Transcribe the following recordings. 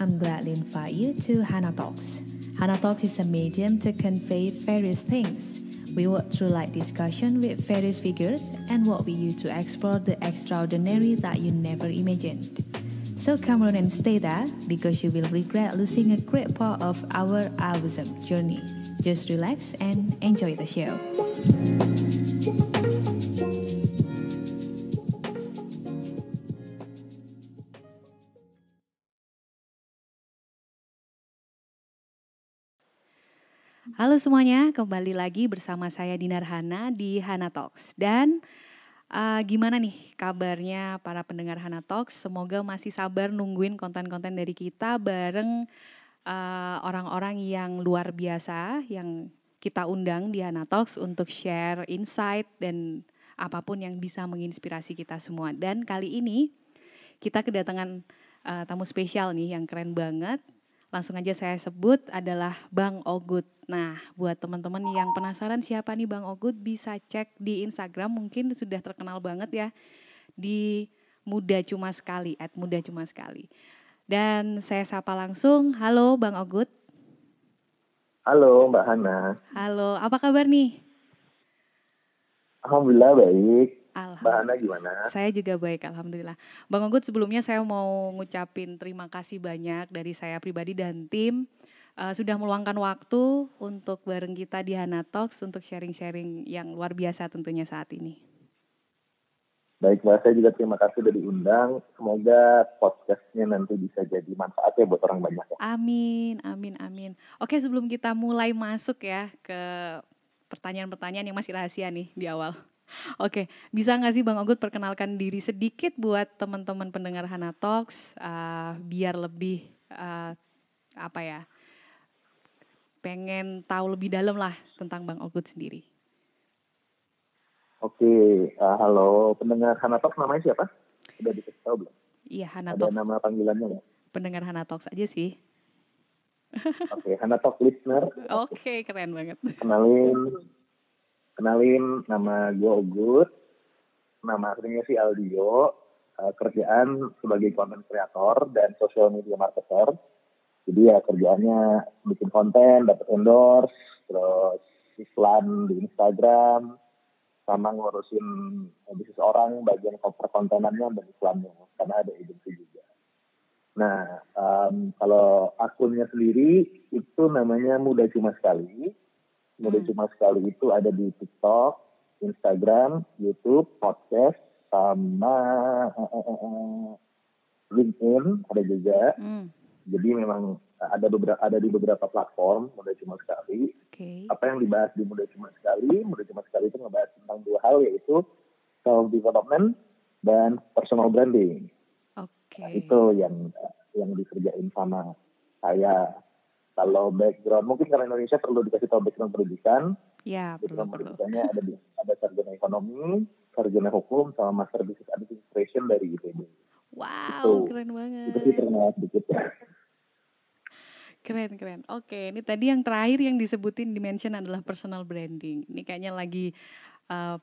I'm glad to invite you to Hana Talks. Hana Talks is a medium to convey various things. We walk through light discussion with various figures and walk with you to explore the extraordinary that you never imagined. So come on and stay there because you will regret losing a great part of our awesome journey. Just relax and enjoy the show. Halo semuanya, kembali lagi bersama saya Dinar Hana di Hana Talks. Dan gimana nih kabarnya para pendengar Hana Talks? Semoga masih sabar nungguin konten-konten dari kita bareng orang-orang yang luar biasa yang kita undang di Hana Talks untuk share insight dan apapun yang bisa menginspirasi kita semua. Dan kali ini kita kedatangan tamu spesial nih yang keren banget. Langsung aja saya sebut adalah Bang Ogut. Nah, buat teman-teman yang penasaran siapa nih Bang Ogut, bisa cek di Instagram, mungkin sudah terkenal banget ya, di Muda Cuma Sekali, @muda-cuma-sekali. Dan saya sapa langsung, halo Bang Ogut. Halo Mbak Hana. Halo, apa kabar nih? Alhamdulillah baik. Alhamdulillah. Mbak Hana gimana? Saya juga baik, alhamdulillah. Bang Ogut, sebelumnya saya mau ngucapin terima kasih banyak dari saya pribadi dan tim sudah meluangkan waktu untuk bareng kita di Hana Talks untuk sharing-sharing yang luar biasa tentunya saat ini. Baik Mbak, saya juga terima kasih sudah diundang. Semoga podcastnya nanti bisa jadi manfaat ya buat orang banyak ya. Amin, amin, amin. Oke, sebelum kita mulai masuk ya ke pertanyaan-pertanyaan yang masih rahasia nih di awal. Oke, bisa nggak sih Bang Ogut perkenalkan diri sedikit buat teman-teman pendengar Hana Talks biar lebih pengen tahu lebih dalam lah tentang Bang Ogut sendiri. Oke, halo pendengar Hana Talks, namanya siapa? Sudah dikasih tahu belum? Iya, Hana Ada Talks. nama panggilannya nggak? Pendengar Hana Talks aja sih. Oke, Hana Talks listener. Oke, keren banget. Kenalin nama gue Ogut. Nama aslinya sih Aldio. Kerjaan sebagai content creator dan social media marketer. Jadi ya kerjaannya bikin konten, dapat endorse, terus iklan di Instagram, sama ngurusin bisnis orang, bagian perkontenannya dan iklannya, karena ada agency juga. Nah, kalau akunnya sendiri itu namanya Muda Cuma Sekali. Muda Cuma Sekali itu ada di TikTok, Instagram, YouTube, podcast, sama LinkedIn ada juga. Jadi memang ada di beberapa platform Muda Cuma Sekali. Okay. Apa yang dibahas di Muda Cuma Sekali? Muda Cuma Sekali itu ngebahas tentang dua hal, yaitu self development dan personal branding. Okay. Nah, itu yang dikerjain sama saya. Kalau background, mungkin karena Indonesia perlu dikasih tahu background pendidikan. Ya, background perlu. pendidikannya ada sarjana ekonomi, sarjana hukum, sama master business administration dari ITB. Wow, keren banget. Itu sih terkenal sedikit ya. Keren. Oke, ini tadi yang terakhir yang disebutin dimension adalah personal branding. Ini kayaknya lagi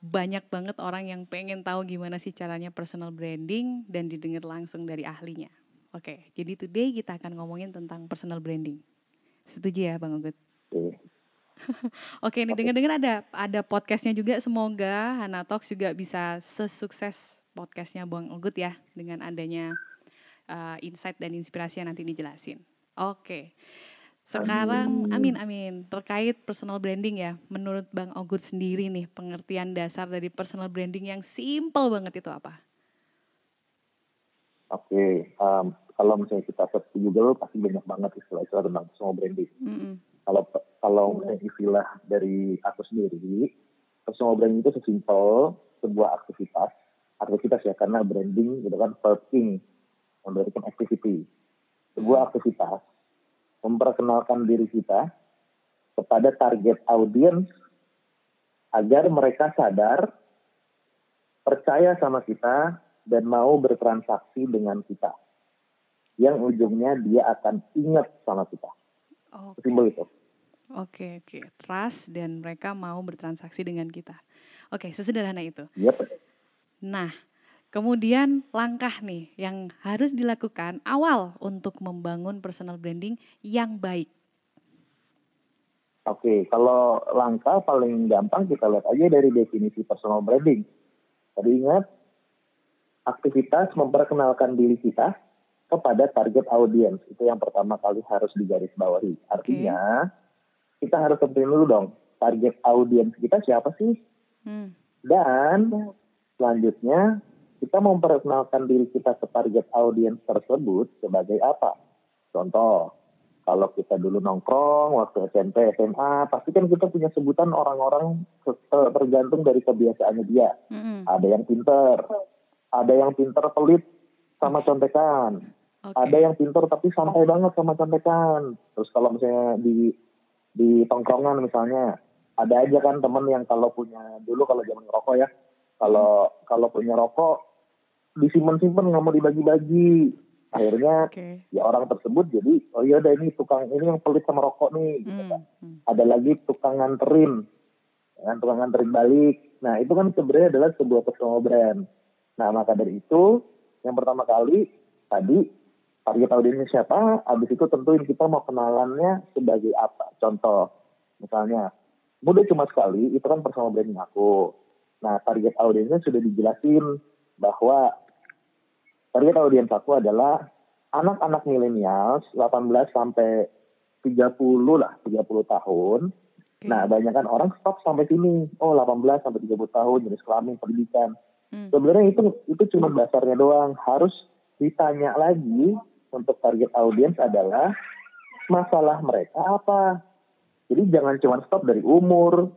banyak banget orang yang pengen tahu gimana sih caranya personal branding dan didengar langsung dari ahlinya. Oke, jadi today kita akan ngomongin tentang personal branding. Setuju ya Bang Ogut? Oke, ini dengar-dengar ada podcastnya juga. Semoga Hana Talks juga bisa sesukses podcastnya Bang Ogut ya, dengan adanya insight dan inspirasi yang nanti dijelasin. Oke, sekarang amin. Terkait personal branding ya, menurut Bang Ogut sendiri nih, pengertian dasar dari personal branding yang simple banget itu apa? Oke, kalau misalnya kita search di Google pasti banyak banget istilah-istilah tentang personal branding. Kalau istilah dari aku sendiri, personal branding itu sesimpel sebuah aktivitas ya, karena branding itu kan working, memberikan activity. Sebuah aktivitas memperkenalkan diri kita kepada target audiens agar mereka sadar, percaya sama kita, dan mau bertransaksi dengan kita. Yang ujungnya dia akan ingat sama kita. Simpel itu. Oke. Trust dan mereka mau bertransaksi dengan kita. Oke, sesederhana itu. Yep. Nah, Kemudian langkah nih yang harus dilakukan awal untuk membangun personal branding yang baik. Oke, kalau langkah paling gampang kita lihat aja dari definisi personal branding. Tadi ingat, aktivitas memperkenalkan diri kita kepada target audiens. Itu yang pertama kali harus digarisbawahi. Artinya, kita harus tentuin dulu dong, target audiens kita siapa sih? Dan selanjutnya, kita memperkenalkan diri kita ke target audiens tersebut sebagai apa? Contoh, kalau kita dulu nongkrong waktu SMP, SMA, pasti kan kita punya sebutan orang-orang tergantung dari kebiasaannya dia. Ada yang pinter, ada yang pinter pelit sama contekan. Ada yang pinter tapi santai banget sama contekan. Terus kalau misalnya di tongkrongan misalnya, ada aja kan temen yang kalau punya, dulu kalau zaman ngerokok ya, kalau punya rokok, disimpan-simpan nggak mau dibagi-bagi. Akhirnya ya orang tersebut jadi, oh iya udah ini tukang, ini yang pelit sama rokok nih. Gitu kan. Ada lagi tukang nganterin balik. Nah itu kan sebenarnya adalah sebuah personal brand. Nah maka dari itu, yang pertama kali tadi target audiensnya siapa, habis itu tentuin kita mau kenalannya sebagai apa. Contoh, misalnya, mudah cuma sekali, itu kan personal branding aku. Nah target audiensnya sudah dijelasin bahwa target audiens aku adalah anak-anak milenial 18 sampai 30 tahun. Nah, banyak kan orang stop sampai sini. Oh, 18 sampai 30 tahun, jenis kelamin, pendidikan. Sebenarnya itu cuma dasarnya doang. Harus ditanya lagi untuk target audiens adalah masalah mereka apa. Jadi jangan cuma stop dari umur,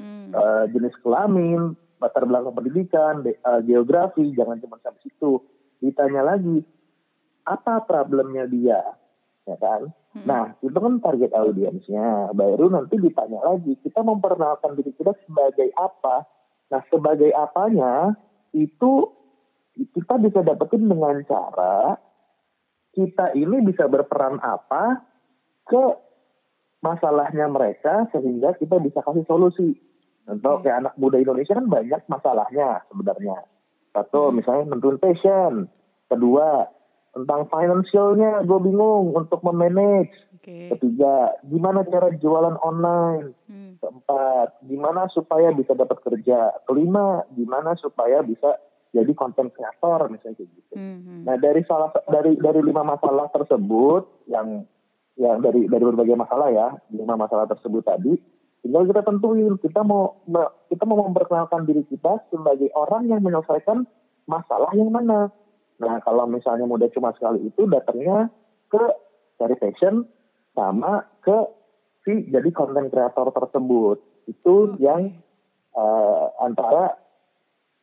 jenis kelamin, latar belakang pendidikan, geografi, jangan cuma sampai situ. Ditanya lagi, apa problemnya dia, ya kan? Nah, itu kan target audiensnya. Baru nanti ditanya lagi, kita memperkenalkan diri kita sebagai apa. Nah, sebagai apanya, itu kita bisa dapetin dengan cara, kita ini bisa berperan apa ke masalahnya mereka, sehingga kita bisa kasih solusi. Contoh, kayak anak muda Indonesia kan banyak masalahnya sebenarnya. Satu, misalnya nentuin passion. Kedua, tentang financialnya gue bingung untuk memanage. Ketiga, gimana cara jualan online. Keempat, gimana supaya bisa dapat kerja. Kelima, gimana supaya bisa jadi content creator misalnya kayak gitu. Nah dari 5 masalah tersebut yang dari berbagai masalah ya, 5 masalah tersebut tadi, tinggal kita tentuin kita mau memperkenalkan diri kita sebagai orang yang menyelesaikan masalah yang mana. Nah kalau misalnya mudah cuma sekali itu datangnya ke cari passion sama ke si jadi content creator tersebut. Itu yang antara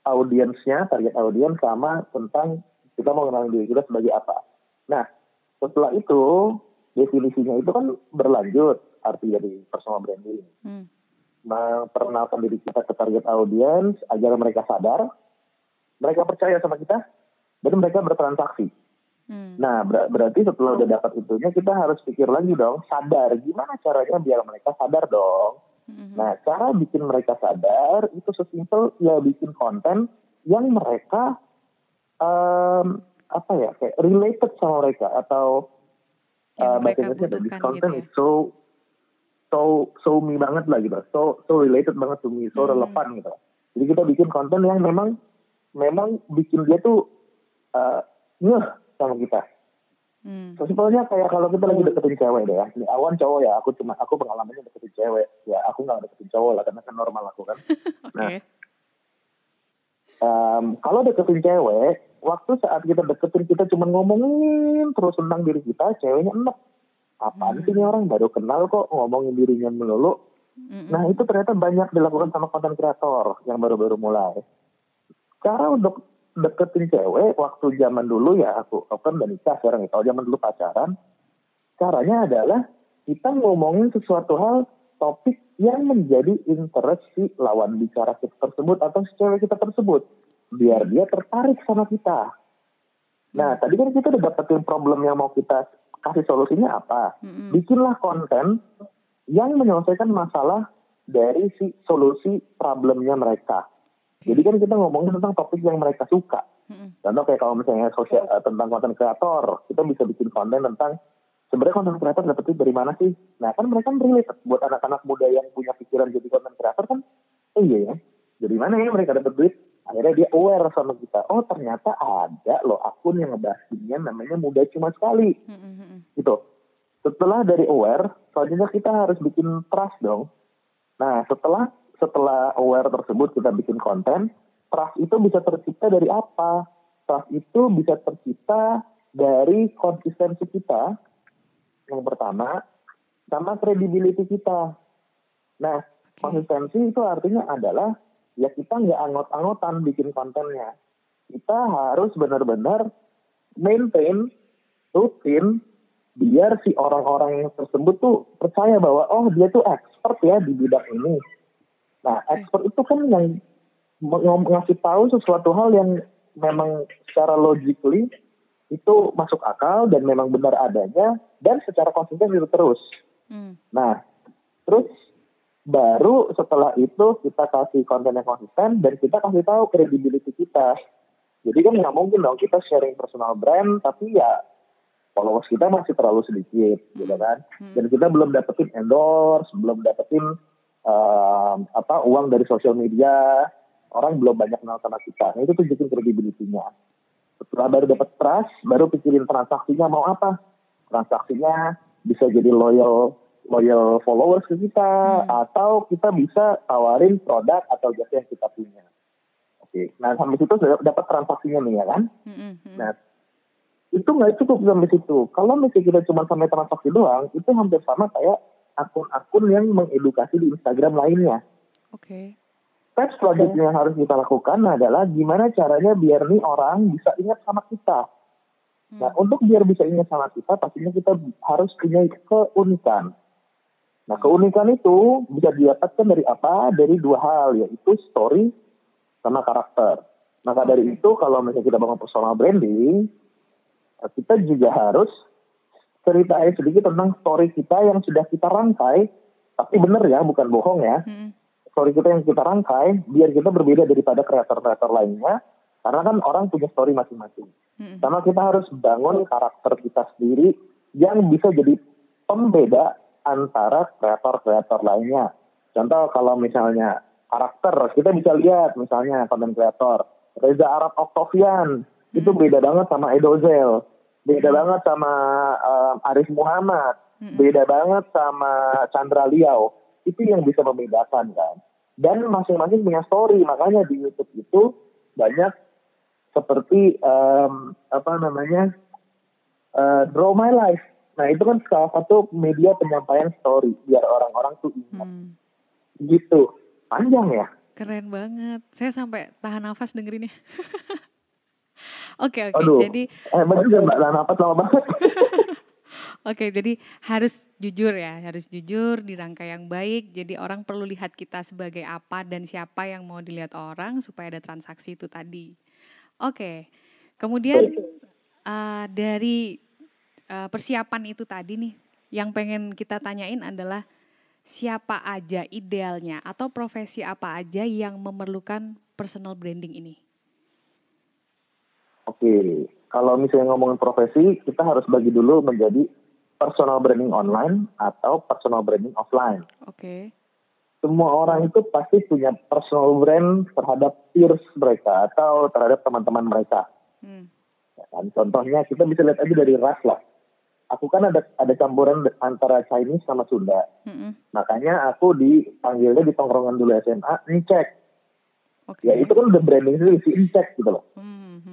audiensnya, target audiens sama tentang kita mau kenalin diri kita sebagai apa. Nah setelah itu definisinya itu kan berlanjut arti dari personal branding. Memperkenalkan diri kita ke target audiens agar mereka sadar, mereka percaya sama kita, dan mereka bertransaksi. Nah berarti setelah udah dapat itunya kita harus pikir lagi dong, sadar. Gimana caranya biar mereka sadar dong? Nah cara bikin mereka sadar itu sesimpel ya bikin konten yang mereka kayak related sama mereka atau mereka butuhkan content gitu ya. is so me banget lah gitu, so related banget to me, so relevan gitu. Jadi kita bikin konten yang memang bikin dia tuh ngeh sama kita. Sesimpelnya kayak kalau kita lagi deketin cewek deh ya, ini awan cowok ya, aku pengalamannya deketin cewek, ya aku nggak deketin cowok lah karena kan normal aku kan. Nah, kalau deketin cewek, waktu saat kita deketin kita cuma ngomongin terus tentang diri kita, ceweknya enek. Apaan sih ini orang baru kenal kok ngomongin dirinya melulu. Nah itu ternyata banyak dilakukan sama konten kreator yang baru-baru mulai. Cara untuk deketin cewek waktu zaman dulu ya aku kan udah nikah sekarang. Kalau zaman dulu pacaran, caranya adalah kita ngomongin sesuatu hal, topik yang menjadi interest si lawan bicara kita tersebut atau si cewek kita tersebut, biar dia tertarik sama kita. Nah tadi kan kita udah dapetin problem yang mau kita kasih solusinya apa. Bikinlah konten yang menyelesaikan masalah dari si solusi problemnya mereka. Jadi kan kita ngomongin tentang topik yang mereka suka. Contoh kayak kalau misalnya tentang konten kreator, kita bisa bikin konten tentang sebenarnya konten kreator dapat duit dari mana sih? Nah kan mereka relate buat anak-anak muda yang punya pikiran jadi konten kreator kan, iya ya, dari mana ya mereka dapat duit? Akhirnya dia aware sama kita, oh ternyata ada loh akun yang ngebahasinnya namanya Muda Cuma Sekali. Gitu. Setelah dari aware, selanjutnya kita harus bikin trust dong. Nah setelah aware tersebut kita bikin konten, trust itu bisa tercipta dari apa? Trust itu bisa tercipta dari konsistensi kita, yang pertama, sama credibility kita. Nah, konsistensi itu artinya adalah, ya kita nggak angot-angotan bikin kontennya. Kita harus benar-benar maintain, rutin, biar si orang-orang yang tersebut tuh percaya bahwa, oh dia tuh expert ya di bidang ini. Nah, expert itu kan yang ngasih tahu sesuatu hal yang memang secara logically itu masuk akal dan memang benar adanya dan secara konsisten itu terus. Nah, terus baru setelah itu kita kasih konten yang konsisten dan kita kasih tahu credibility kita. Jadi kan nggak mungkin dong kita sharing personal brand tapi ya followers kita masih terlalu sedikit, gitu kan? Dan kita belum dapetin endorse, belum dapetin uang dari sosial media, orang belum banyak kenal sama kita. Nah, itu tunjukin credibility-nya. Setelah baru dapat trust, baru pikirin transaksinya mau apa. Transaksinya bisa jadi loyal followers ke kita, atau kita bisa tawarin produk atau jasa yang kita punya. Oke, nah sampai situ sudah dapat transaksinya nih ya kan. Nah, itu nggak cukup sampai situ. Kalau misalnya kita cuma sampai transaksi doang, itu hampir sama kayak akun-akun yang mengedukasi di Instagram lainnya. Oke. Step selanjutnya yang harus kita lakukan adalah gimana caranya biar nih orang bisa ingat sama kita. Nah, untuk biar bisa ingat sama kita, pastinya kita harus punya keunikan. Nah, keunikan itu bisa didapatkan dari apa? Dari dua hal, yaitu story sama karakter. Maka dari itu, kalau misalnya kita bangun personal branding, kita juga harus ceritain sedikit tentang story kita yang sudah kita rangkai, tapi benar ya, bukan bohong ya. Story kita yang kita rangkai, biar kita berbeda daripada kreator-kreator lainnya, karena kan orang punya story masing-masing. Sama kita harus bangun karakter kita sendiri yang bisa jadi pembeda antara kreator-kreator lainnya. Contoh kalau misalnya karakter, kita bisa lihat misalnya konten kreator, Reza Arab Octavian, itu beda banget sama Edozel, beda banget sama Arif Muhammad, beda banget sama Chandra Liao. Itu yang bisa membedakan kan. Dan masing-masing punya story, makanya di YouTube itu banyak seperti Draw My Life. Nah itu kan salah satu media penyampaian story biar orang-orang tuh ingat. Gitu, panjang ya. Keren banget, saya sampai tahan nafas dengerinnya. Oke, jadi hebat juga Mbak, tahan nafas lama banget. Oke, jadi harus jujur ya, harus jujur, dirangkai yang baik. Jadi orang perlu lihat kita sebagai apa dan siapa yang mau dilihat orang supaya ada transaksi itu tadi. Oke, kemudian dari persiapan itu tadi nih, yang pengen kita tanyain adalah siapa aja idealnya atau profesi apa aja yang memerlukan personal branding ini? Oke, kalau misalnya ngomongin profesi, kita harus bagi dulu menjadi personal branding online atau personal branding offline. Oke. Semua orang itu pasti punya personal brand terhadap peers mereka atau terhadap teman-teman mereka. Ya kan? Contohnya kita bisa lihat aja dari ras lah. Aku kan ada campuran antara Chinese sama Sunda. Makanya aku dipanggilnya di tongkrongan dulu SMA, Incek. Ya itu kan udah branding sendiri, si Incek gitu loh.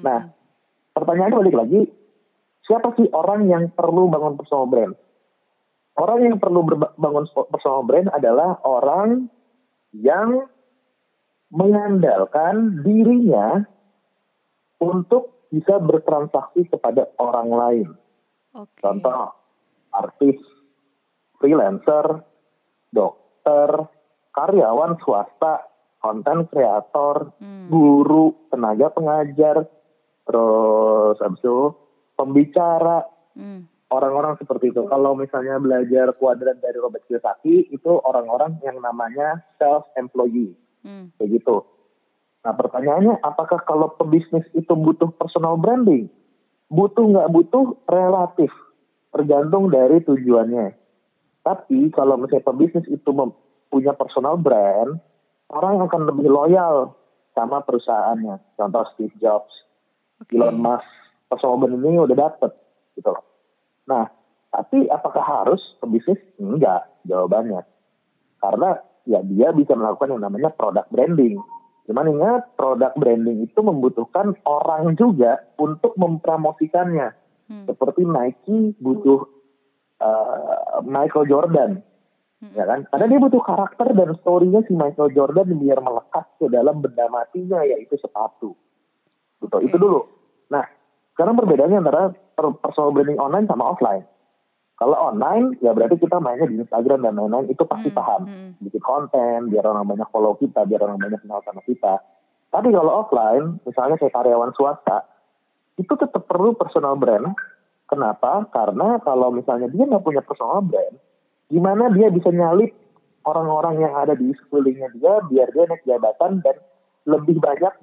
Nah, pertanyaannya balik lagi, siapa sih orang yang perlu bangun personal brand? Orang yang perlu bangun personal brand adalah orang yang mengandalkan dirinya untuk bisa bertransaksi kepada orang lain. Contoh, artis, freelancer, dokter, karyawan swasta, konten kreator, guru, tenaga pengajar, terus habis itu pembicara, orang-orang seperti itu. Kalau misalnya belajar kuadran dari Robert Kiyosaki, itu orang-orang yang namanya self-employee, kayak gitu. Nah pertanyaannya, apakah kalau pebisnis itu butuh personal branding? Butuh nggak butuh relatif, tergantung dari tujuannya. Tapi kalau misalnya pebisnis itu punya personal brand, orang akan lebih loyal sama perusahaannya. Contoh Steve Jobs, Elon Musk, personal brand ini udah dapet gitu loh. Nah, tapi apakah harus pebisnis? Enggak, jawabannya. Karena ya dia bisa melakukan yang namanya product branding. Cuman ingat, product branding itu membutuhkan orang juga untuk mempromosikannya. Seperti Nike butuh Michael Jordan, ya kan? Karena dia butuh karakter dan story-nya si Michael Jordan biar melekat ke dalam benda matinya, yaitu sepatu. Gitu. Itu dulu. Nah, sekarang perbedaannya antara personal branding online sama offline. Kalau online, ya berarti kita mainnya di Instagram dan lain-lain, itu pasti paham. Bikin konten, biar orang banyak follow kita, biar orang banyak kenal sama kita. Tapi kalau offline, misalnya saya karyawan swasta, itu tetap perlu personal brand. Kenapa? Karena kalau misalnya dia nggak punya personal brand, gimana dia bisa nyalip orang-orang yang ada di sekelilingnya dia, biar dia naik jabatan dan lebih banyak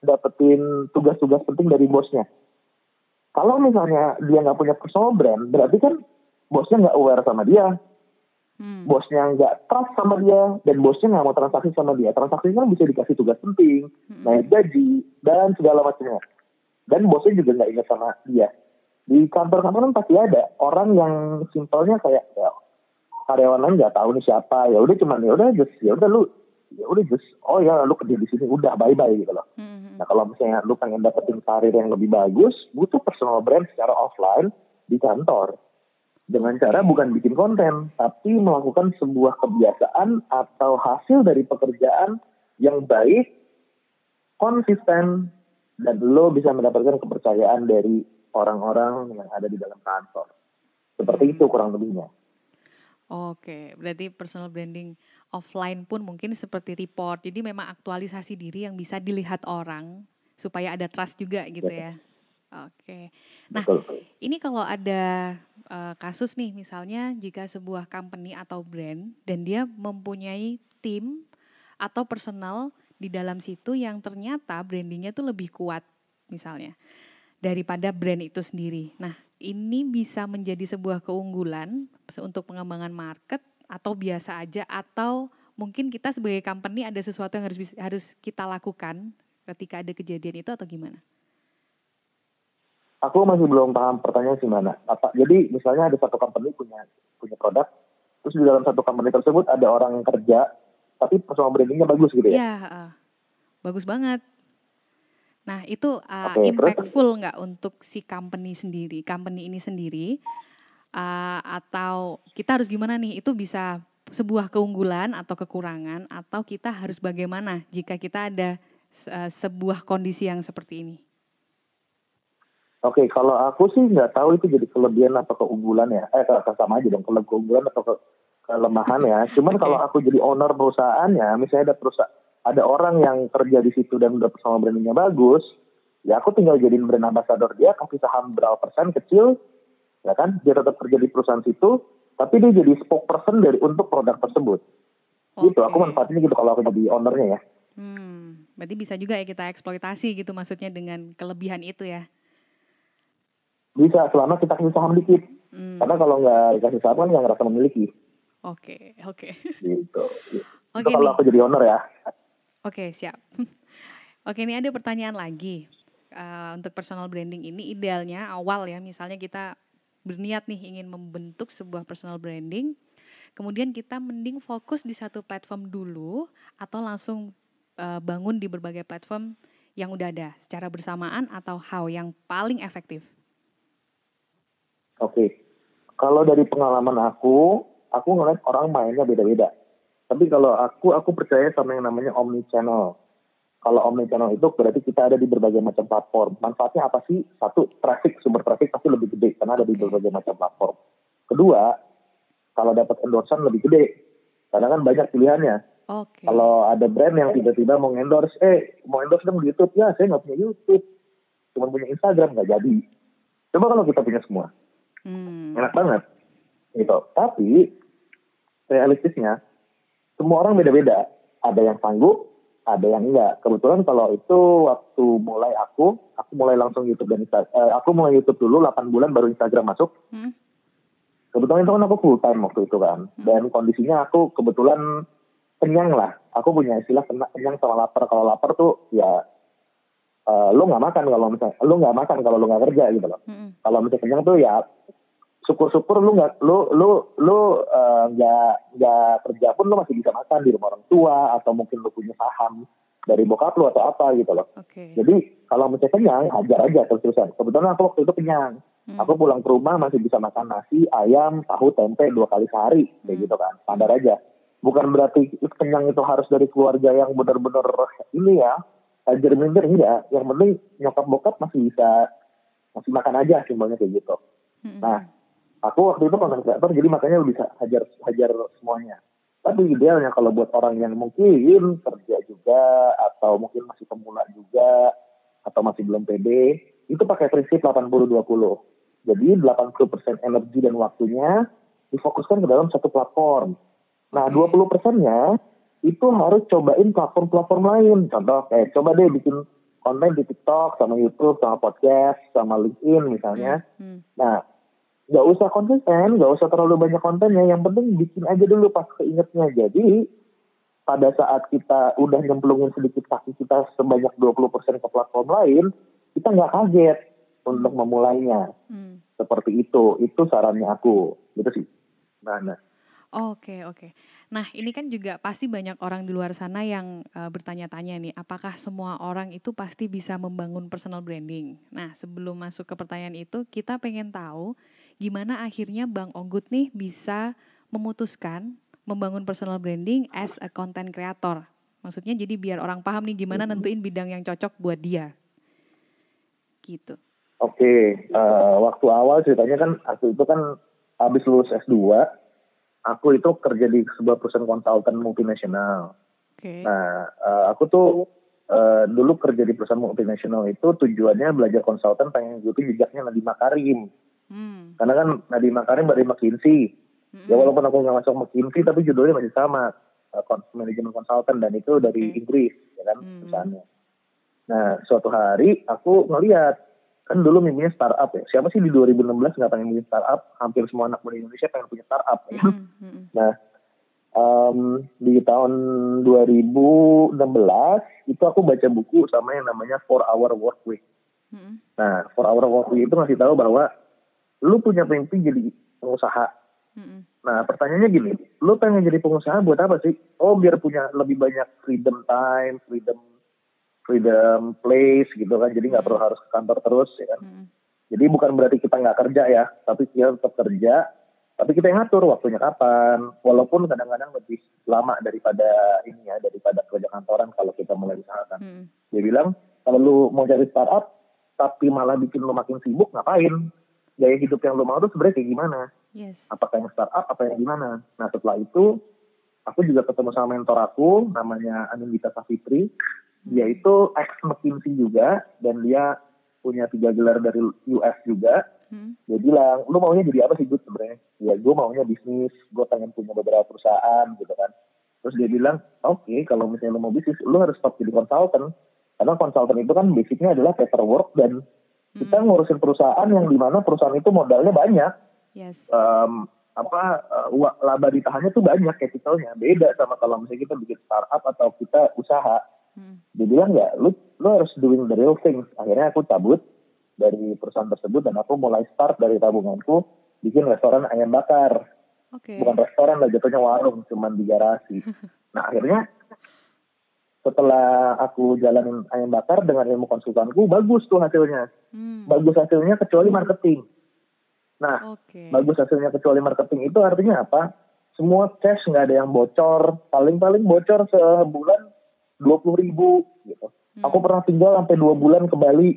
dapetin tugas-tugas penting dari bosnya. Kalau misalnya dia nggak punya personal brand, berarti kan bosnya nggak aware sama dia, bosnya nggak trust sama dia, dan bosnya nggak mau transaksi sama dia. Transaksi kan bisa dikasih tugas penting, naik gaji, dan segala macamnya. Dan bosnya juga nggak ingat sama dia. Di kantor-kantor kan pasti ada orang yang simpelnya kayak ya, karyawan lain nggak tahu nih siapa, ya udah cuman lu kerja di sini, udah bye bye gitu loh. Nah kalau misalnya lu pengen dapetin karir yang lebih bagus, butuh personal brand secara offline di kantor dengan cara bukan bikin konten, tapi melakukan sebuah kebiasaan atau hasil dari pekerjaan yang baik, konsisten, dan lo bisa mendapatkan kepercayaan dari orang-orang yang ada di dalam kantor. Seperti itu kurang lebihnya. Oke, berarti personal branding offline pun mungkin seperti report. Jadi memang aktualisasi diri yang bisa dilihat orang supaya ada trust juga gitu ya. Oke. Nah, ini kalau ada kasus nih misalnya jika sebuah company atau brand dan dia mempunyai tim atau personal di dalam situ yang ternyata brandingnya tuh lebih kuat misalnya daripada brand itu sendiri. Nah, ini bisa menjadi sebuah keunggulan untuk pengembangan market atau biasa aja, atau mungkin kita sebagai company ada sesuatu yang harus kita lakukan ketika ada kejadian itu atau gimana? Aku masih belum paham pertanyaan sih mana. Jadi misalnya ada satu company punya produk, terus di dalam satu company tersebut ada orang yang kerja, tapi personal brandingnya bagus gitu ya? Iya, bagus banget. Nah itu impactful nggak untuk si company ini sendiri, atau kita harus gimana nih? Itu bisa sebuah keunggulan atau kekurangan, atau kita harus bagaimana jika kita ada sebuah kondisi yang seperti ini? Oke, kalau aku sih nggak tahu itu jadi kelebihan atau keunggulan ya. Sama aja dong, keunggulan atau kelemahan ya. Cuman kalau aku jadi owner perusahaannya, misalnya ada orang yang kerja di situ dan udah personal brandingnya bagus, ya aku tinggal jadiin brand ambassador dia, kasih saham berapa persen kecil, ya kan, dia tetap kerja di perusahaan situ, tapi dia jadi spokesperson untuk produk tersebut. Gitu, aku manfaatinnya gitu kalau aku jadi ownernya ya. Berarti bisa juga ya kita eksploitasi gitu maksudnya dengan kelebihan itu ya? Bisa, selama kita kasih saham dikit. Karena kalau nggak dikasih saham kan nggak ngerasa memiliki. Oke. Gitu. Itu kalau aku jadi owner ya. Oke, siap. Oke, ini ada pertanyaan lagi. Untuk personal branding ini idealnya awal ya, misalnya kita berniat nih ingin membentuk sebuah personal branding, kemudian kita mending fokus di satu platform dulu atau langsung bangun di berbagai platform yang udah ada secara bersamaan, atau how yang paling efektif? Oke. Kalau dari pengalaman aku ngeliat orang mainnya beda-beda. Tapi kalau aku percaya sama yang namanya omnichannel. Kalau omnichannel itu berarti kita ada di berbagai macam platform. Manfaatnya apa sih? Satu, sumber traffic pasti lebih gede karena ada di berbagai macam platform. Kedua, kalau dapat endorsement lebih gede karena kan banyak pilihannya. Kalau ada brand yang tiba-tiba mau endorse dong di YouTube, ya saya nggak punya YouTube, cuma punya Instagram, nggak jadi. Coba kalau kita punya semua, enak banget, gitu. Tapi realistisnya semua orang beda-beda. Ada yang sanggup, ada yang enggak. Kebetulan kalau itu waktu mulai aku mulai langsung YouTube dan aku mulai YouTube dulu 8 bulan baru Instagram masuk. Kebetulan itu kan aku full time waktu itu kan. Dan kondisinya aku kebetulan kenyang lah. Aku punya istilah kenyang sama lapar. Kalau lapar tuh ya lu nggak makan kalau lu nggak kerja gitu loh. Kalau misalnya kenyang tuh ya syukur-syukur lu nggak kerja pun lu masih bisa makan di rumah orang tua atau mungkin lu punya saham dari bokap lu atau apa gitu loh. Jadi kalau misalnya kenyang hajar aja terus-terusan. Kebetulan aku waktu itu kenyang. Aku pulang ke rumah masih bisa makan nasi, ayam, tahu, tempe 2 kali sehari kayak gitu kan. Standar aja. Bukan berarti kenyang itu harus dari keluarga yang benar-benar ini ya hajar minder, enggak. Yang penting nyokap bokap masih makan aja simbolnya kayak gitu. Nah, aku waktu itu content creator jadi makanya bisa hajar semuanya. Tapi idealnya kalau buat orang yang mungkin kerja juga atau mungkin masih pemula juga atau masih belum pede, itu pakai prinsip 80-20. Jadi 80% energi dan waktunya difokuskan ke dalam satu platform. Nah, 20%-nya itu harus cobain platform-platform lain. Contoh kayak coba deh bikin konten di TikTok sama YouTube sama podcast sama LinkedIn misalnya. Nah, gak usah konsisten, gak usah terlalu banyak kontennya, yang penting bikin aja dulu pas keingetnya. Jadi pada saat kita udah nyemplungin sedikit kaki kita sebanyak 20% ke platform lain, kita gak kaget untuk memulainya. Seperti itu sarannya aku, gitu sih. Nah. Oke. Nah, ini kan juga pasti banyak orang di luar sana yang bertanya-tanya nih, apakah semua orang itu pasti bisa membangun personal branding? Nah, sebelum masuk ke pertanyaan itu, kita pengen tahu gimana akhirnya Bang Onggut nih bisa memutuskan membangun personal branding as a content creator. Maksudnya jadi biar orang paham nih gimana nentuin bidang yang cocok buat dia. Gitu. Oke, waktu awal ceritanya kan aku itu kan habis lulus S2, aku itu kerja di sebuah perusahaan konsultan multinasional. Nah, aku tuh dulu kerja di perusahaan multinasional itu tujuannya belajar konsultan pengen ikutin jejaknya Nadiem Makarim. Karena kan Nadiem Makarim dari McKinsey. Ya walaupun aku nggak masuk McKinsey tapi judulnya masih sama, manajemen konsultan dan itu dari Inggris, ya kan perusahaannya. Nah, suatu hari aku ngeliat kan dulu mimpinya startup ya. Siapa sih di 2016 nggak pengen bikin startup? Hampir semua anak muda Indonesia pengen punya startup. Ya. Nah, di tahun 2016 itu aku baca buku sama yang namanya 4-Hour Work Week. Nah, 4-Hour Work Week itu ngasih tahu bahwa lu punya mimpi jadi pengusaha. Nah, pertanyaannya gini, lu pengen jadi pengusaha buat apa sih? Oh, biar punya lebih banyak freedom time, freedom place gitu kan, jadi nggak perlu harus ke kantor terus ya kan. Jadi bukan berarti kita nggak kerja ya, tapi kita tetap kerja, tapi kita yang ngatur waktunya kapan, walaupun kadang-kadang lebih lama daripada kerja kantoran kalau kita mulai usahakan. Dia bilang kalau lu mau cari startup tapi malah bikin lu makin sibuk, ngapain? Gaya hidup yang lu mau tuh sebenarnya kayak gimana? Apakah yang startup, apa yang gimana? Nah, setelah itu aku juga ketemu sama mentor aku namanya Anindita Safitri. Dia itu ex McKinsey juga dan dia punya 3 gelar dari US juga. Dia bilang, lu maunya jadi apa sih Gut sebenarnya? Ya gue maunya bisnis, gue pengen punya beberapa perusahaan gitu kan. Terus dia bilang, oke, kalau misalnya lu mau bisnis, lu harus stop jadi konsultan. Karena konsultan itu kan basicnya adalah paperwork dan kita ngurusin perusahaan yang dimana perusahaan itu modalnya banyak. Laba ditahannya tuh banyak capitalnya. Beda sama kalau misalnya kita bikin startup atau kita usaha. Dia bilang ya, lu harus doing the real things. Akhirnya aku cabut dari perusahaan tersebut dan aku mulai start dari tabunganku bikin restoran ayam bakar. Bukan restoran lah, jatuhnya warung, cuman di garasi. Nah akhirnya setelah aku jalanin ayam bakar dengan ilmu konsultanku, bagus tuh hasilnya. Bagus hasilnya kecuali marketing. Nah, bagus hasilnya kecuali marketing itu artinya apa? Semua cash nggak ada yang bocor, paling-paling bocor sebulan 20.000 gitu. Aku pernah tinggal sampai 2 bulan ke Bali,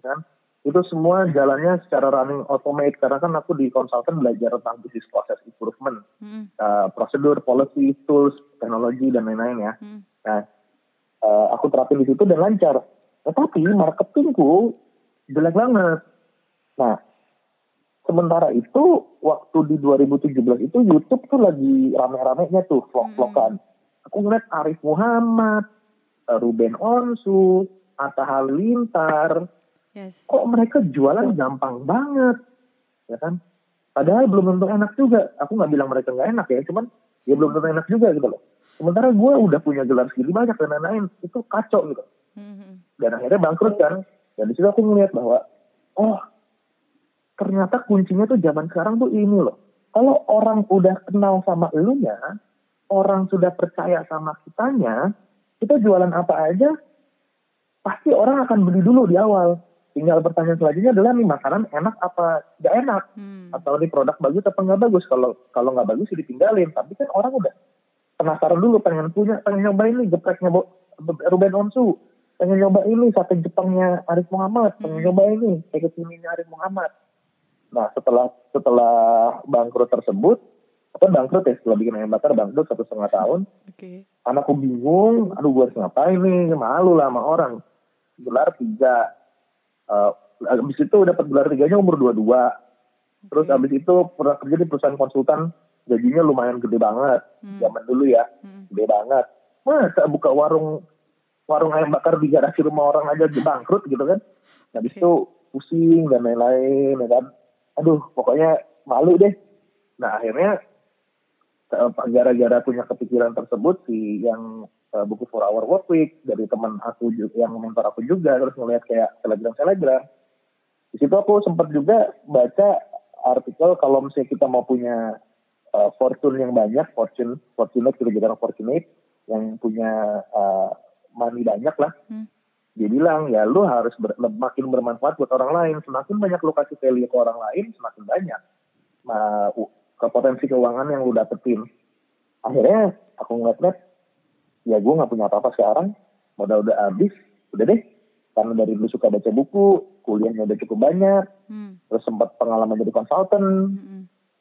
kan? Itu semua jalannya secara running automate karena kan aku di konsultan belajar tentang business process improvement, prosedur, policy, tools, teknologi dan lain-lain ya. Nah, aku terapin di situ dan lancar. Tetapi marketingku jelek banget. Nah, sementara itu waktu di 2017 itu YouTube tuh lagi rame-ramenya tuh vlog-vlogan. Aku ngeliat Arif Muhammad, Ruben Onsu, Atta Halilintar. Yes. Kok mereka jualan gampang banget, ya kan? Padahal belum tentu enak juga. Aku nggak bilang mereka nggak enak ya, cuman ya belum tentu enak juga gitu loh. Sementara gue udah punya gelar segini banyak dan lain-lain, itu kacau gitu. Dan akhirnya bangkrut kan. Dan di situ aku ngeliat bahwa, oh ternyata kuncinya tuh zaman sekarang tuh ini loh. Kalau orang udah kenal sama elunya, orang sudah percaya sama kitanya, kita jualan apa aja, pasti orang akan beli dulu di awal. Tinggal pertanyaan selanjutnya adalah nih makanan enak apa nggak enak, atau nih produk bagus apa nggak bagus. Kalau nggak bagus ya ditinggalin. Tapi kan orang udah penasaran dulu, pengen nyobain nih gepreknya Ruben Onsu, pengen nyobain ini sate Jepangnya Arif Muhammad, pengen nyobain ini kayak Arif Muhammad. Nah setelah bangkrut tersebut, setelah bikin ayam bakar bangkrut 1,5 tahun, anakku bingung, aduh gue harus ngapain nih, malu lah sama orang. Gelar 3. Abis itu dapat gelar 3-nya umur 22. Terus abis itu pernah kerja di perusahaan konsultan, gajinya lumayan gede banget. Zaman dulu ya, gede banget. Masa buka warung ayam bakar di garasi rumah orang aja bangkrut gitu kan. Habis itu pusing dan lain-lain ya kan. Aduh pokoknya malu deh. Nah akhirnya gara-gara punya kepikiran tersebut sih, yang buku 4 Hour Work Week dari teman aku yang mentor aku juga, terus ngeliat kayak selebgram. Di situ aku sempat juga baca artikel kalau misalnya kita mau punya fortune yang banyak, fortunate kita bilang fortunate, yang punya money banyak lah. Dia bilang ya lu harus makin bermanfaat buat orang lain. Semakin banyak lu kasih value ke orang lain, semakin banyak ke potensi keuangan yang lu dapetin. Akhirnya aku ngeliat ya gue nggak punya apa-apa sekarang, modal udah habis, udah deh. Karena dari dulu suka baca buku, kuliahnya udah cukup banyak, terus sempat pengalaman jadi konsultan,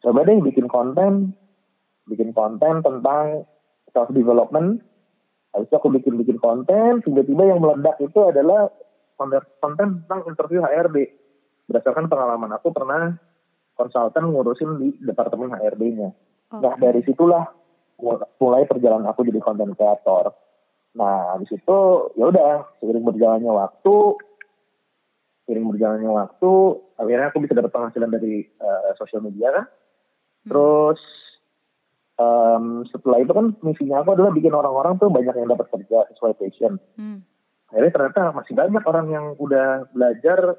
coba deh bikin konten tentang self development. Habis itu aku bikin konten, tiba-tiba yang meledak itu adalah konten tentang interview HRD. Berdasarkan pengalaman aku pernah konsultan ngurusin di departemen HRD-nya. Nah dari situlah mulai perjalanan aku jadi content creator. Nah di situ ya udah seiring berjalannya waktu akhirnya aku bisa dapat penghasilan dari sosial media kan. Terus setelah itu kan misinya aku adalah bikin orang-orang tuh banyak yang dapat kerja sesuai passion. Akhirnya ternyata masih banyak orang yang udah belajar,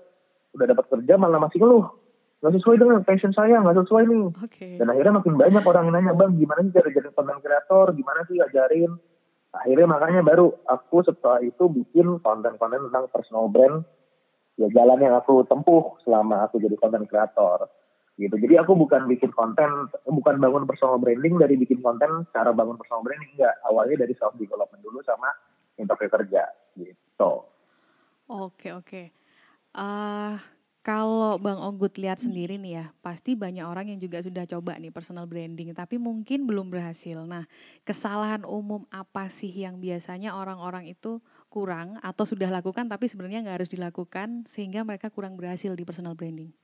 udah dapat kerja malah masih ngeluh, nggak sesuai dengan passion saya, nggak sesuai nih. Dan akhirnya makin banyak orang yang nanya, bang gimana sih cara jadi content creator, gimana sih ajarin. Akhirnya makanya baru aku setelah itu bikin konten-konten tentang personal brand, ya jalan yang aku tempuh selama aku jadi content creator gitu. Jadi aku bukan bikin konten, bukan bangun personal branding dari bikin konten cara bangun personal branding, enggak. Awalnya dari self development dulu sama interview kerja gitu. Oke. Kalau Bang Ogut lihat sendiri nih ya, pasti banyak orang yang juga sudah coba nih personal branding, tapi mungkin belum berhasil. Nah, kesalahan umum apa sih yang biasanya orang-orang itu kurang atau sudah lakukan tapi sebenarnya nggak harus dilakukan sehingga mereka kurang berhasil di personal branding?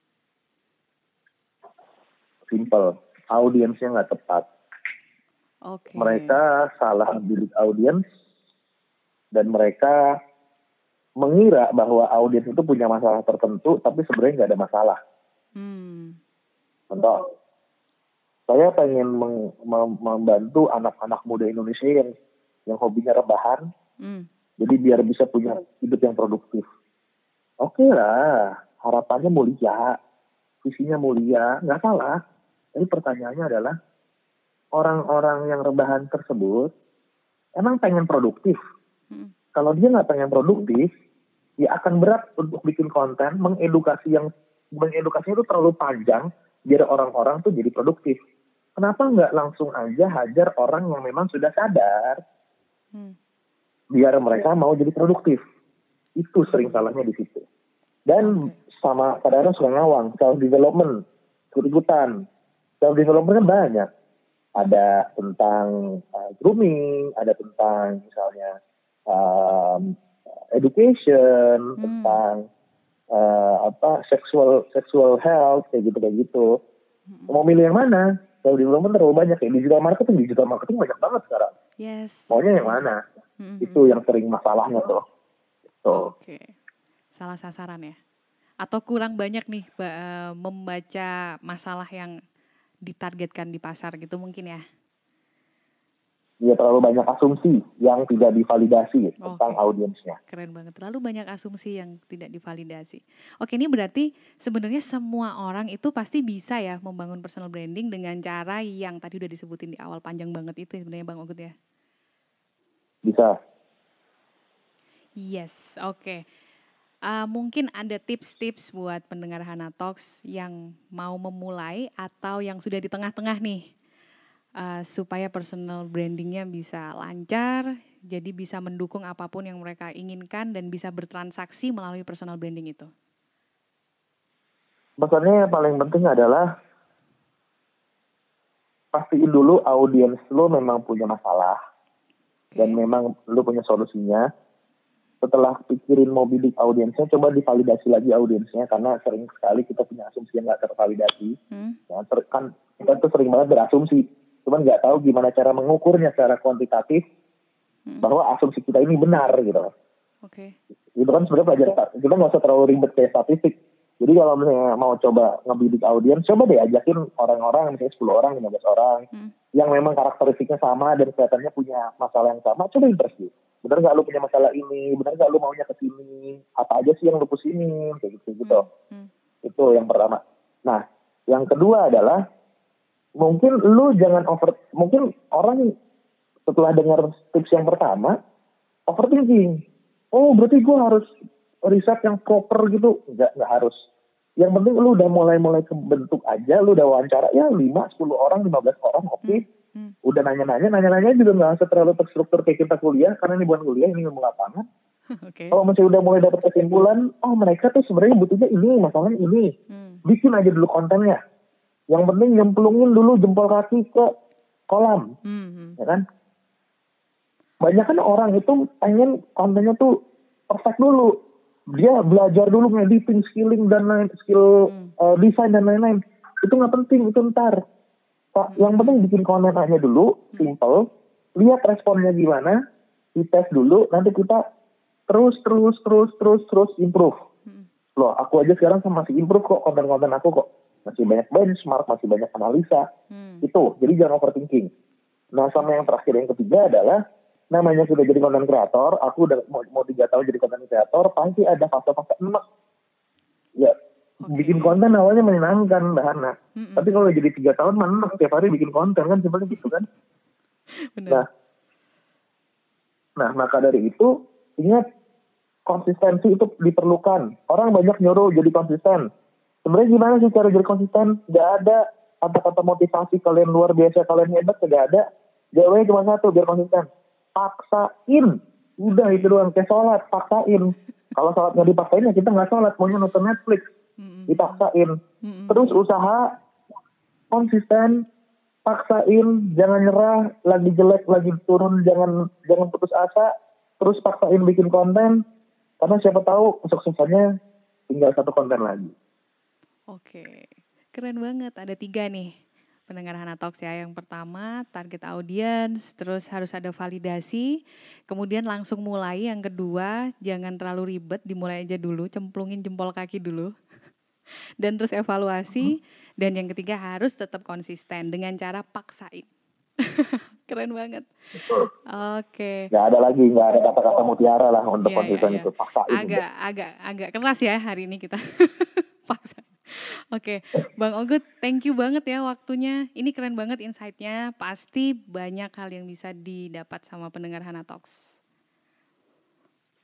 Simple, audiensnya nggak tepat. Mereka salah bidik audiens dan mereka mengira bahwa audiens itu punya masalah tertentu, tapi sebenarnya nggak ada masalah. Contoh, saya pengen membantu anak-anak muda Indonesia yang hobinya rebahan, jadi biar bisa punya hidup yang produktif. Oke lah, harapannya mulia, visinya mulia, nggak salah. Tapi pertanyaannya adalah, orang-orang yang rebahan tersebut emang pengen produktif? Kalau dia nggak pengen produktif, ya akan berat untuk bikin konten mengedukasinya itu terlalu panjang biar orang-orang tuh jadi produktif. Kenapa nggak langsung aja hajar orang yang memang sudah sadar, biar mereka mau jadi produktif? Itu sering salahnya di situ. Dan sama kadang-kadang suka ngawang, self development, ikut-ikutan. Self development kan banyak. Ada tentang grooming, ada tentang misalnya education, tentang sexual health kayak gitu. Mau milih yang mana? Self development terlalu banyak, kayak digital marketing banyak banget sekarang. Maunya yang mana? Itu yang sering masalahnya tuh. Oke. Salah sasaran ya. Atau kurang banyak nih membaca masalah yang ditargetkan di pasar gitu mungkin ya. Iya, terlalu banyak asumsi yang tidak divalidasi tentang audiensnya. Keren banget, terlalu banyak asumsi yang tidak divalidasi. Oke, ini berarti sebenarnya semua orang itu pasti bisa ya membangun personal branding dengan cara yang tadi udah disebutin di awal, panjang banget itu sebenarnya Bang Ogut ya? Bisa. Yes, oke. Mungkin ada tips-tips buat pendengar Hana Talks yang mau memulai atau yang sudah di tengah-tengah nih. Supaya personal brandingnya bisa lancar, jadi bisa mendukung apapun yang mereka inginkan dan bisa bertransaksi melalui personal branding itu. Pesannya yang paling penting adalah pastiin dulu audiens lo memang punya masalah dan memang lo punya solusinya. Setelah pikirin mau bidik audiensnya, coba divalidasi lagi audiensnya karena sering sekali kita punya asumsi yang nggak tervalidasi. Nah, kan kita tuh sering banget berasumsi. Cuman nggak tahu gimana cara mengukurnya secara kuantitatif bahwa asumsi kita ini benar gitu. Itu kan sebenarnya pelajaran kita nggak usah terlalu ribet kayak statistik. Jadi kalau misalnya mau coba ngebidik audiens, coba deh ajakin orang-orang misalnya 10 orang, 15 orang yang memang karakteristiknya sama dan kelihatannya punya masalah yang sama, coba interview. Benar nggak lu punya masalah ini? Benar nggak lu maunya ke sini? Apa aja sih yang lu pusingin? Kayak gitu. Itu yang pertama. Nah, yang kedua adalah mungkin lu jangan mungkin orang setelah dengar tips yang pertama overthinking. Oh, berarti gue harus riset yang proper gitu. Enggak harus. Yang penting lu udah mulai kebentuk aja, lu udah wawancara ya 5, 10 orang, 15 orang, oke. Udah nanya-nanya juga nggak usah terlalu terstruktur kayak kita kuliah, karena ini bukan kuliah, ini ilmu lapangan. Kalau misalnya udah mulai dapat kesimpulan, oh mereka tuh sebenarnya butuhnya ini, masalahnya ini. Bikin aja dulu kontennya. Yang penting nyemplungin dulu jempol kaki ke kolam, ya kan? Banyak kan orang itu pengen kontennya tuh perfect dulu. Dia belajar dulu ngediting, skilling dan skill desain dan lain-lain. Itu nggak penting, itu ntar. Yang penting bikin konten aja dulu, simple. Lihat responnya gimana, dites dulu. Nanti kita terus improve. Loh, aku aja sekarang masih improve kok konten-konten aku kok. Masih banyak benchmark, masih banyak analisa. Itu, jadi jangan overthinking. Nah, sama yang terakhir, yang ketiga adalah, namanya sudah jadi konten kreator, aku udah mau 3 tahun jadi konten kreator, pasti ada fase-fase enak. Ya, bikin konten awalnya menyenangkan, Mbak Hana. Tapi kalau jadi 3 tahun, enak tiap hari bikin konten, kan simpelnya gitu kan. Nah, maka dari itu, ingat, konsistensi itu diperlukan. Orang banyak nyuruh jadi konsisten. Sebenarnya gimana sih cara jadi konsisten? Gak ada kata-kata motivasi kalian luar biasa, kalian hebat, gak ada. Jawabannya cuma satu, biar konsisten. Paksain. Udah itu doang, kayak sholat, paksain. Kalau sholat gak dipaksain ya kita gak sholat, maunya nonton Netflix. Dipaksain. Terus usaha, konsisten, paksain, jangan nyerah, lagi jelek, lagi turun, jangan putus asa. Terus paksain bikin konten, karena siapa tahu kesuksesannya tinggal 1 konten lagi. Oke, keren banget. Ada 3 nih pendengar Hana Talks ya. Yang pertama target audience, terus harus ada validasi, kemudian langsung mulai. Yang kedua jangan terlalu ribet, dimulai aja dulu, cemplungin jempol kaki dulu. Dan terus evaluasi. Dan yang ketiga harus tetap konsisten dengan cara paksain. Keren banget. Oke. Gak ada kata-kata mutiara lah untuk konsisten itu, paksain. Agak keras ya hari ini kita. Paksain. Oke, Bang Ogut, thank you banget ya waktunya. Ini keren banget insight-nya. Pasti banyak hal yang bisa didapat sama pendengar Hana Talks.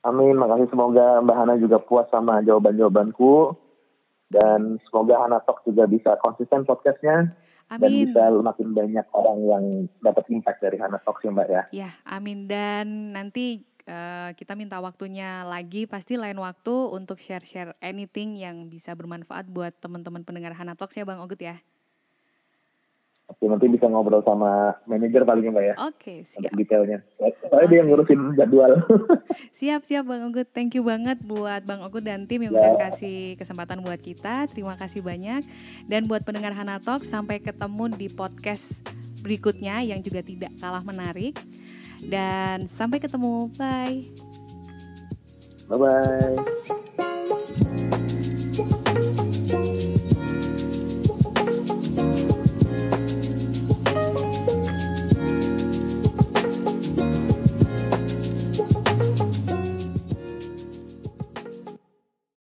Amin, makasih. Semoga Mbak Hana juga puas sama jawaban-jawabanku. Dan semoga Hana Talks juga bisa konsisten podcastnya. Amin. Dan bisa makin banyak orang yang dapat impact dari Hana Talks ya Mbak ya. Ya, amin. Dan nanti kita minta waktunya lagi, pasti lain waktu untuk share-share anything yang bisa bermanfaat buat teman-teman pendengar Hana Talks ya Bang Ogut ya. Oke, nanti bisa ngobrol sama manajer paling Mbak ya. Oke, siap. Untuk detailnya. Soalnya dia yang ngurusin jadwal. Siap Bang Ogut. Thank you banget buat Bang Ogut dan tim yang udah kasih kesempatan buat kita. Terima kasih banyak. Dan buat pendengar Hana Talks, sampai ketemu di podcast berikutnya yang juga tidak kalah menarik. Dan sampai ketemu, bye. Bye-bye.